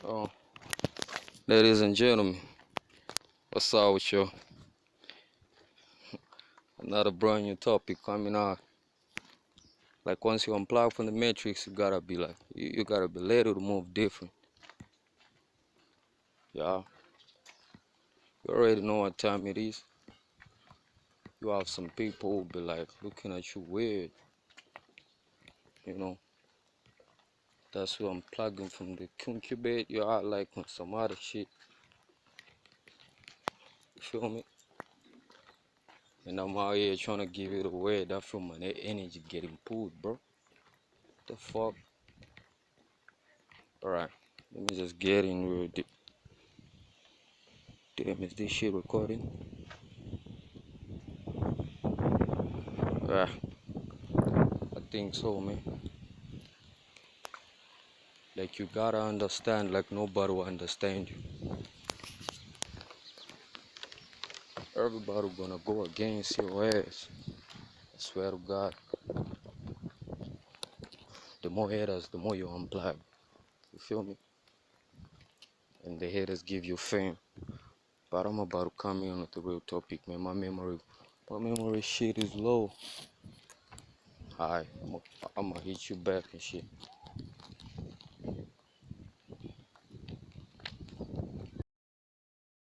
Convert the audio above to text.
Oh, ladies and gentlemen, what's up with you? Another brand new topic coming out. Like once you unplug from the matrix, you gotta be like, you gotta be ready to move different. Yeah, you already know what time it is. You have some people who be like looking at you weird, you know. That's why I'm plugging from the concubate. You are like on some other shit. You feel me? And I'm out here trying to give it away. That from my energy getting pulled, bro. The fuck? Alright, let me just get in real deep. Damn, is this shit recording? Ah, I think so, man. Like you gotta understand, like nobody will understand you. Everybody gonna go against your ass. I swear to God. The more haters, the more you unplug. You feel me? And the haters give you fame. But I'm about to come in with the real topic, man. My memory shit is low. Alright, I'ma hit you back and shit.